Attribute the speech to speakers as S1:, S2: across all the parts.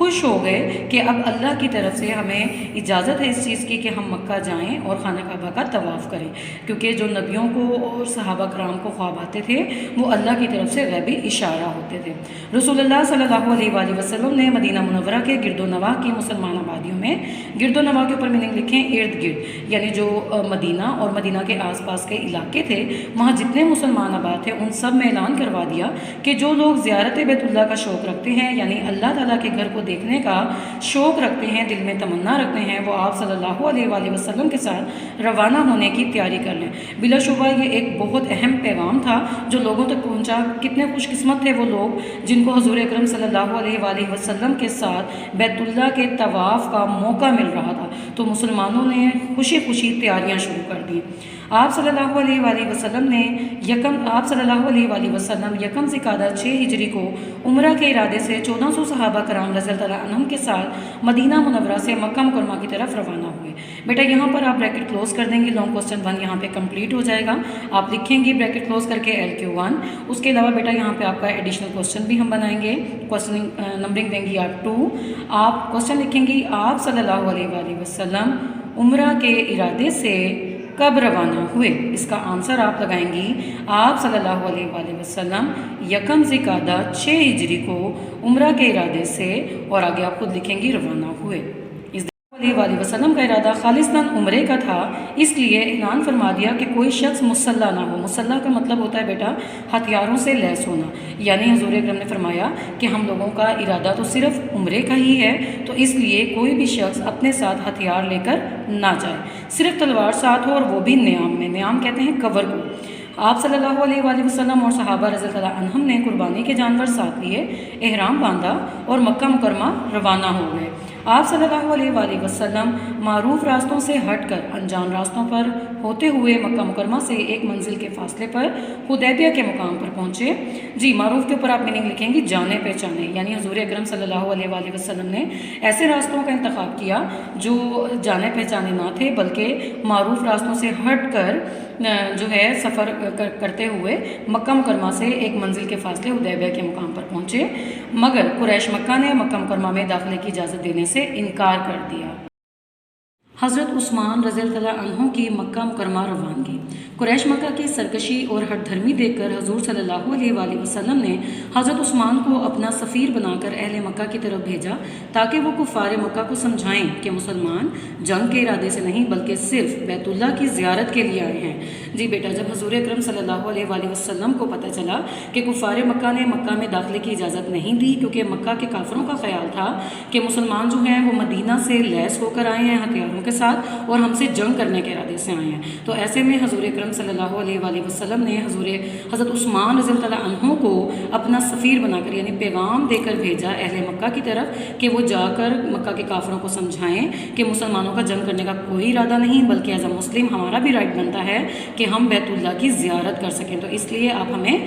S1: خوش ہو گئے کہ اب اللہ کی طرف سے ہمیں اجازت ہے اس چیز کی کہ ہم مکہ جائیں اور خانہ کعبہ کا طواف کریں، کیونکہ جو نبیوں کو اور صحابہ کرام کو خواب آتے تھے وہ اللہ کی طرف سے غیبی اشارہ ہوتے تھے۔ رسول اللہ صلی اللہ علیہ وآلہ وسلم نے مدینہ منورہ کے گرد و نواح کی مسلمان آبادیوں میں، گرد و نواح کے اوپر میننگ لکھیں ارد گرد، یعنی جو مدینہ اور مدینہ کے آس پاس کے علاقے تھے وہاں جتنے مسلمان آباد تھے ان سب میں اعلان کروا دیا کہ جو لوگ زیارت بیت اللہ کا شوق رکھتے ہیں، یعنی اللہ تعالیٰ کے گھر کو دیکھنے کا شوق رکھتے ہیں، دل میں تمنا رکھتے ہیں، وہ آپ صلی اللہ علیہ وآلہ وسلم کے ساتھ روانہ ہونے کی تیاری کر لیں۔ بلا شبہ یہ ایک بہت اہم پیغام تھا جو لوگوں تک پہنچا۔ کتنے خوش قسمت تھے وہ لوگ جن کو حضور اکرم صلی اللہ علیہ وآلہ وسلم کے ساتھ بیت اللہ کے طواف کا موقع مل رہا تھا، تو مسلمانوں نے خوشی خوشی تیاریاں شروع کر دی۔ آپ صلی اللہ علیہ وآلہ وسلم نے یکم ذی-القعدہ 6 ہجری کو عمرہ کے ارادے سے 1400 صحابہ کرام رضی اللہ عنہم کے ساتھ مدینہ منورہ سے مکہ مکرمہ کی طرف روانہ ہوئے۔ بیٹا یہاں پر آپ بریکٹ کلوز کر دیں گے، لانگ کوسچن 1 یہاں پہ کمپلیٹ ہو جائے گا۔ آپ لکھیں گے بریکٹ کلوز کر کے LQ1۔ اس کے علاوہ بیٹا یہاں پہ آپ کا ایڈیشنل کوسچن بھی ہم بنائیں گے، کوسچن نمبرنگ دیں گی آپ 2۔ آپ کوسچن لکھیں گی آپ صلی اللہ علیہ وآلہ وسلم عمرہ کے ارادے سے کب روانہ ہوئے؟ اس کا آنسر آپ لگائیں گی آپ صلی اللہ علیہ وآلہ وسلم یکم ذی-القعدہ 6 ہجری کو عمرہ کے ارادے سے، اور آگے آپ خود لکھیں گی روانہ ہوئے۔ علیہ وآلہ وسلم کا ارادہ خالصتاً عمرے کا تھا، اس لیے اعلان فرما دیا کہ کوئی شخص مسلح نہ ہو۔ مسلح کا مطلب ہوتا ہے بیٹا ہتھیاروں سے لیس ہونا، یعنی حضور اکرم نے فرمایا کہ ہم لوگوں کا ارادہ تو صرف عمرے کا ہی ہے، تو اس لیے کوئی بھی شخص اپنے ساتھ ہتھیار لے کر نہ جائے، صرف تلوار ساتھ ہو، اور وہ بھی نیام میں۔ نیام کہتے ہیں کور کو۔ آپ صلی اللہ علیہ وآلہ وسلم اور صحابہ رضی اللہ عنہم نے قربانی کے جانور ساتھ لیے، احرام باندھا اور مکہ مکرمہ روانہ ہو گئے۔ آپ صلی اللہ علیہ وآلہ وسلم معروف راستوں سے ہٹ کر انجان راستوں پر ہوتے ہوئے مکہ مکرمہ سے ایک منزل کے فاصلے پر حدیبیہ کے مقام پر پہنچے۔ جی معروف کے اوپر آپ میننگ لکھیں گی جانے پہچانے، یعنی حضور اکرم صلی اللہ علیہ وآلہ وسلم نے ایسے راستوں کا انتخاب کیا جو جانے پہچانے نہ تھے، بلکہ معروف راستوں سے ہٹ کر جو ہے سفر کرتے ہوئے مکہ مکرمہ سے ایک منزل کے فاصلے حدیبیہ کے مقام پر پہنچے، مگر قریش مکہ نے مکہ مکرمہ میں داخلے کی اجازت دینے سے انکار کر دیا۔ حضرت عثمان رضی اللہ عنہ کی مکہ مکرمہ روانگی۔ قریش مکہ کی سرکشی اور ہٹ دھرمی دیکھ کر حضور صلی اللہ علیہ وآلہ وسلم نے حضرت عثمان کو اپنا سفیر بنا کر اہل مکہ کی طرف بھیجا تاکہ وہ کفار مکہ کو سمجھائیں کہ مسلمان جنگ کے ارادے سے نہیں بلکہ صرف بیت اللہ کی زیارت کے لیے آئے ہیں۔ جی بیٹا جب حضور اکرم صلی اللہ علیہ وآلہ وسلم کو پتہ چلا کہ کفار مکہ نے مکہ میں داخلے کی اجازت نہیں دی، کیونکہ مکہ کے کافروں کا خیال تھا کہ مسلمان جو ہیں وہ مدینہ سے لیس ہو کر آئے ہیں ہتھیاروں کے ساتھ اور ہم سے جنگ کرنے کے ارادے سے آئے ہیں، تو ایسے میں حضور اکرم صلی اللہ علیہ وآلہ وسلم نے حضرت عثمان رضی اللہ عنہ کو اپنا سفیر بنا کر یعنی پیغام دے کر بھیجا اہل مکہ کی طرف کہ وہ جا کر مکہ کے کافروں کو سمجھائیں کہ مسلمانوں کا جنگ کرنے کا کوئی ارادہ نہیں، بلکہ ایز اے مسلم ہمارا بھی رائٹ بنتا ہے کہ ہم بیت اللہ کی زیارت کر سکیں، تو اس لیے آپ ہمیں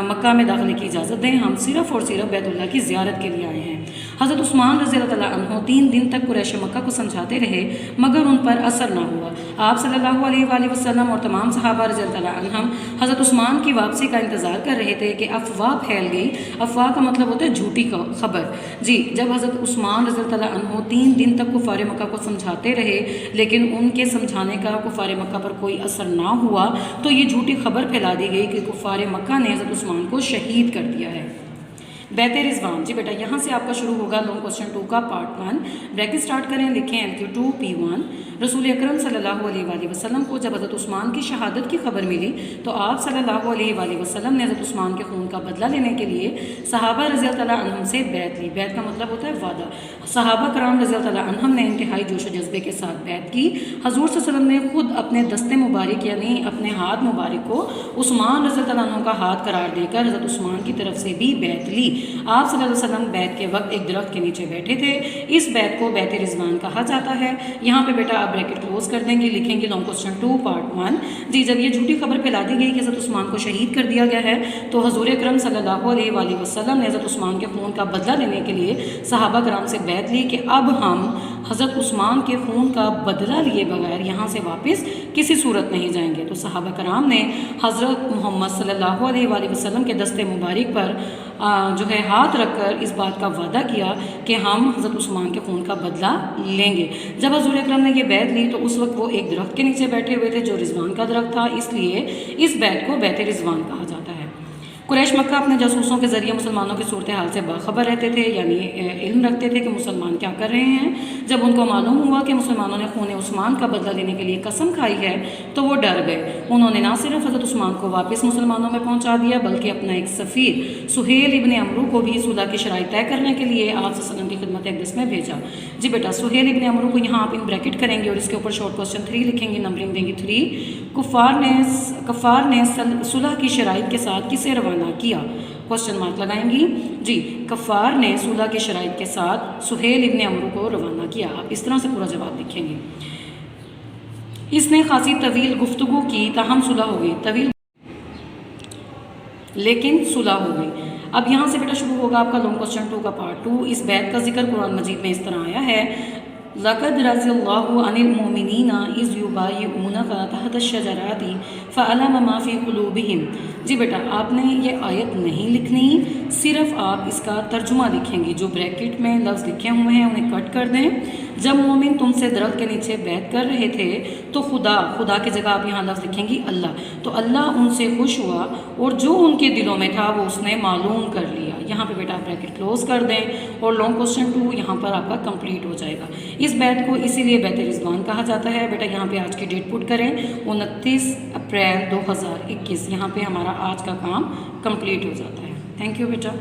S1: مکہ میں داخلے کی اجازت دیں، ہم صرف اور صرف بیت اللہ کی زیارت کے لیے آئے ہیں۔ حضرت عثمان رضی اللہ عنہ 3 دن تک قریش مکہ کو سمجھاتے رہے مگر ان پر اثر نہ ہوا۔ آپ صلی اللہ علیہ وآلہ وسلم اور تمام صحابہ رضی اللہ عنہم حضرت عثمان کی واپسی کا انتظار کر رہے تھے کہ افواہ پھیل گئی۔ افواہ کا مطلب ہوتا ہے جھوٹی خبر۔ جی جب حضرت عثمان رضی اللہ عنہ 3 دن تک کفار مکہ کو سمجھاتے رہے لیکن ان کے سمجھانے کا کفار مکہ پر کوئی اثر نہ ہوا، تو یہ جھوٹی خبر پھیلا دی گئی کہ کفار مکہ نے حضرت عثمان کو شہید کر دیا ہے۔ بیت رضوان۔ جی بیٹا یہاں سے آپ کا شروع ہوگا لانگ کوسچن 2 کا پارٹ 1۔ بریکٹ سٹارٹ کریں، لکھیں LQ2 P1۔ رسول اکرم صلی اللہ علیہ وآلہ وسلم کو جب حضرت عثمان کی شہادت کی خبر ملی تو آپ صلی اللہ علیہ وآلہ وسلم نے حضرت عثمان کے خون کا بدلہ لینے کے لیے صحابہ رضی اللہ عنہم سے بیعت لی۔ بیعت کا مطلب ہوتا ہے وعدہ۔ صحابہ کرام رضی اللہ عنہم نے انتہائی جوش و جذبے کے ساتھ بیعت کی۔ حضور صلی اللہ علیہ وسلم نے خود اپنے دست مبارک یعنی اپنے ہاتھ مبارک کو عثمان رضی اللہ عنہ کا ہاتھ قرار دے کر حضرت عثمان کی طرف سے بھی بیعت لی۔ آپ صلی اللہ علیہ وسلم بیعت کے وقت ایک درخت کے نیچے بیٹھے تھے۔ اس بیعت کو بیعت رضوان کہا جاتا ہے۔ یہاں پہ بیٹا آپ بریکٹ کلوز کر دیں گے، لکھیں گے لانگ کوسچن 2 پارٹ 1۔ جی جب یہ جھوٹی خبر پھیلا دی گئی کہ حضرت عثمان کو شہید کر دیا گیا ہے تو حضور اکرم صلی اللہ علیہ وآلہ وسلم نے حضرت عثمان کے خون کا بدلہ لینے کے لیے صحابہ کرام سے بیعت لی کہ اب ہم حضرت عثمان کے خون کا بدلہ لیے بغیر یہاں سے واپس کسی صورت نہیں جائیں گے۔ تو صحابہ کرام نے حضرت محمد صلی اللہ علیہ وآلہ وسلم کے دست مبارک پر جو ہے ہاتھ رکھ کر اس بات کا وعدہ کیا کہ ہم حضرت عثمان کے خون کا بدلہ لیں گے۔ جب حضور اکرم نے یہ بیعت لی تو اس وقت وہ ایک درخت کے نیچے بیٹھے ہوئے تھے جو رضوان کا درخت تھا، اس لیے اس بیعت کو بیعت رضوان کہا جاتا ہے۔ قریش مکہ اپنے جاسوسوں کے ذریعے مسلمانوں کی صورتحال سے باخبر رہتے تھے، یعنی علم رکھتے تھے کہ مسلمان کیا کر رہے ہیں۔ جب ان کو معلوم ہوا کہ مسلمانوں نے خون عثمان کا بدلہ لینے کے لیے قسم کھائی ہے تو وہ ڈر گئے۔ انہوں نے نہ صرف حضرت عثمان کو واپس مسلمانوں میں پہنچا دیا بلکہ اپنا ایک سفیر سہیل ابن عمرو کو بھی صلح کی شرائط طے کرنے کے لیے آپ صلی اللہ علیہ وسلم کی خدمت اقدس میں بھیجا۔ جی بیٹا، سہیل ابن عمرو کو یہاں آپ ان بریکٹ کریں گے اور اس کے اوپر شارٹ کوسچن 3 لکھیں گے، نمبرنگ دیں گے 3۔ کفار نے صلح کی شرائط کے ساتھ کسے روانہ کیا؟ کوسچن مارک لگائیں گی۔ جی، کفار نے صلح کی شرائط کے ساتھ سہیل ابن عمرو کو روانہ کیا۔ آپ اس طرح سے پورا جواب لکھیں گے۔ اس نے خاصی طویل گفتگو کی تاہم صلح ہو گئی، طویل لیکن صلح ہو گئی۔ اب یہاں سے بیٹا شروع ہوگا آپ کا لانگ کوسچن 2 کا پارٹ 2۔ اس بیعت کا ذکر قرآن مجید میں اس طرح آیا ہے، لَقَدْ رَضِيَ اللَّهُ عَنِ الْمُؤْمِنِينَ إِذْ يُبَايِعُونَكَ تَحْتَ الشَّجَرَةِ فَعَلَمَ مَا فِي قُلُوبِهِمْ۔ جی بیٹا، آپ نے یہ آیت نہیں لکھنی، صرف آپ اس کا ترجمہ لکھیں گے۔ جو بریکٹ میں لفظ لکھے ہوئے ہیں انہیں کٹ کر دیں۔ جب مومن تم سے درخت کے نیچے بیعت کر رہے تھے تو خدا کی جگہ آپ یہاں لفظ لکھیں گی اللہ، تو اللہ ان سے خوش ہوا اور جو ان کے دلوں میں تھا وہ اس نے معلوم کر لیا۔ یہاں پہ بیٹا بریکٹ کلوز کر دیں اور لانگ کوسچن 2 یہاں پر آپ کا کمپلیٹ ہو جائے گا۔ اس بیعت کو اسی لیے بیعت رضوان کہا جاتا ہے۔ بیٹا یہاں پہ آج کی ڈیٹ پٹ کریں 29 اپریل 2021، یہاں پہ ہمارا آج کا کام کمپلیٹ ہو جاتا ہے۔ Thank you beta.